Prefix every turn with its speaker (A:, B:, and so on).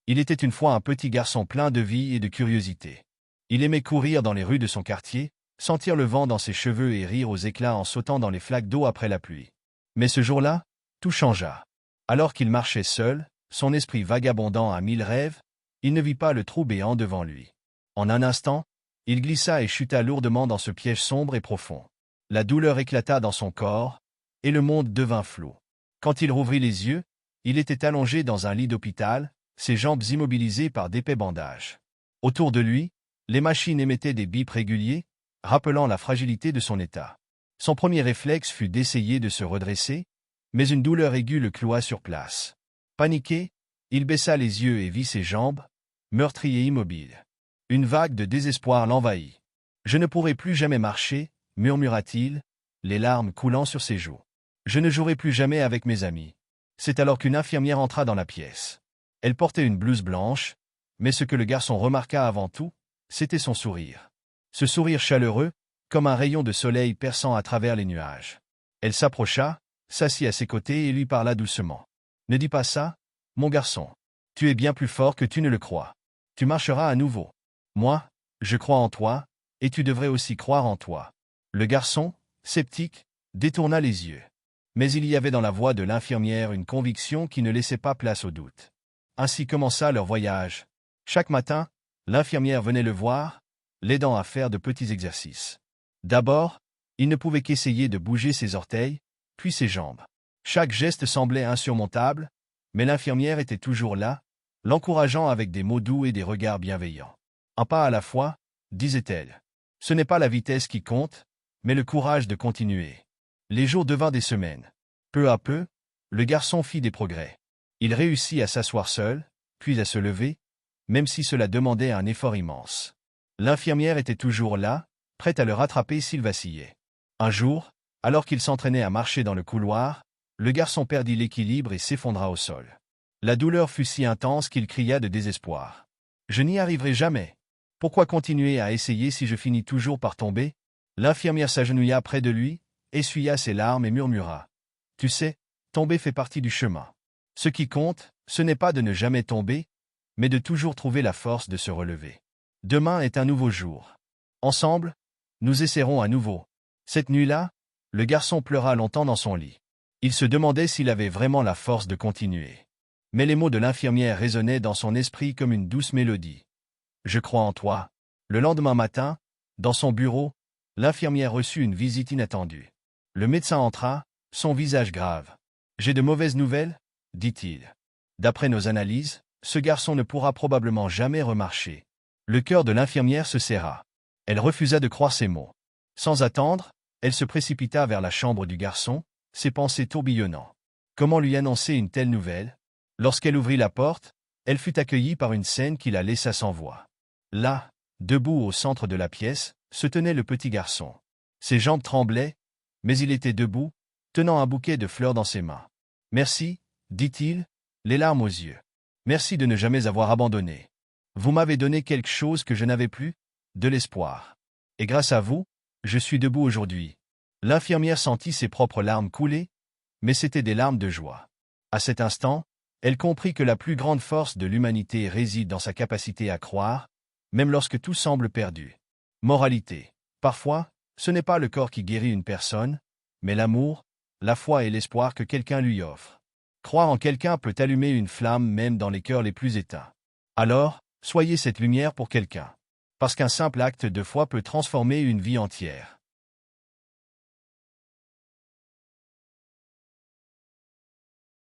A: Il était une fois un petit garçon plein de vie et de curiosité. Il aimait courir dans les rues de son quartier, sentir le vent dans ses cheveux et rire aux éclats en sautant dans les flaques d'eau après la pluie. Mais ce jour-là, tout changea. Alors qu'il marchait seul, son esprit vagabondant à mille rêves, il ne vit pas le trou béant devant lui. En un instant, il glissa et chuta lourdement dans ce piège sombre et profond. La douleur éclata dans son corps, et le monde devint flou. Quand il rouvrit les yeux, il était allongé dans un lit d'hôpital, ses jambes immobilisées par d'épais bandages. Autour de lui, les machines émettaient des bips réguliers, rappelant la fragilité de son état. Son premier réflexe fut d'essayer de se redresser, mais une douleur aiguë le cloua sur place. Paniqué, il baissa les yeux et vit ses jambes, meurtries et immobiles. Une vague de désespoir l'envahit. « Je ne pourrai plus jamais marcher », murmura-t-il, les larmes coulant sur ses joues. « Je ne jouerai plus jamais avec mes amis. » C'est alors qu'une infirmière entra dans la pièce. Elle portait une blouse blanche, mais ce que le garçon remarqua avant tout, c'était son sourire. Ce sourire chaleureux, comme un rayon de soleil perçant à travers les nuages. Elle s'approcha, s'assit à ses côtés et lui parla doucement. « Ne dis pas ça, mon garçon. Tu es bien plus fort que tu ne le crois. Tu marcheras à nouveau. Moi, je crois en toi, et tu devrais aussi croire en toi. » Le garçon, sceptique, détourna les yeux. Mais il y avait dans la voix de l'infirmière une conviction qui ne laissait pas place au doute. Ainsi commença leur voyage. Chaque matin, l'infirmière venait le voir, l'aidant à faire de petits exercices. D'abord, il ne pouvait qu'essayer de bouger ses orteils, puis ses jambes. Chaque geste semblait insurmontable, mais l'infirmière était toujours là, l'encourageant avec des mots doux et des regards bienveillants. Un pas à la fois, disait-elle. Ce n'est pas la vitesse qui compte, mais le courage de continuer. Les jours devinrent des semaines. Peu à peu, le garçon fit des progrès. Il réussit à s'asseoir seul, puis à se lever, même si cela demandait un effort immense. L'infirmière était toujours là, prête à le rattraper s'il vacillait. Un jour, alors qu'il s'entraînait à marcher dans le couloir, le garçon perdit l'équilibre et s'effondra au sol. La douleur fut si intense qu'il cria de désespoir. « Je n'y arriverai jamais. Pourquoi continuer à essayer si je finis toujours par tomber ?» L'infirmière s'agenouilla près de lui, essuya ses larmes et murmura. « Tu sais, tomber fait partie du chemin. Ce qui compte, ce n'est pas de ne jamais tomber, mais de toujours trouver la force de se relever. Demain est un nouveau jour. Ensemble, nous essaierons à nouveau. » Cette nuit-là, le garçon pleura longtemps dans son lit. Il se demandait s'il avait vraiment la force de continuer. Mais les mots de l'infirmière résonnaient dans son esprit comme une douce mélodie. « Je crois en toi. » Le lendemain matin, dans son bureau, l'infirmière reçut une visite inattendue. Le médecin entra, son visage grave. « J'ai de mauvaises nouvelles ?» dit-il. « D'après nos analyses, ce garçon ne pourra probablement jamais remarcher. » Le cœur de l'infirmière se serra. Elle refusa de croire ces mots. Sans attendre, elle se précipita vers la chambre du garçon, ses pensées tourbillonnant. Comment lui annoncer une telle nouvelle? Lorsqu'elle ouvrit la porte, elle fut accueillie par une scène qui la laissa sans voix. Là, debout au centre de la pièce, se tenait le petit garçon. Ses jambes tremblaient, mais il était debout, tenant un bouquet de fleurs dans ses mains. « Merci, » dit-il, les larmes aux yeux. « Merci de ne jamais avoir abandonné. Vous m'avez donné quelque chose que je n'avais plus, de l'espoir. Et grâce à vous, je suis debout aujourd'hui. » L'infirmière sentit ses propres larmes couler, mais c'étaient des larmes de joie. À cet instant, elle comprit que la plus grande force de l'humanité réside dans sa capacité à croire, même lorsque tout semble perdu. Moralité. Parfois, ce n'est pas le corps qui guérit une personne, mais l'amour, la foi et l'espoir que quelqu'un lui offre. Croire en quelqu'un peut allumer une flamme même dans les cœurs les plus éteints. Alors, soyez cette lumière pour quelqu'un. Parce qu'un simple acte de foi peut transformer une vie entière.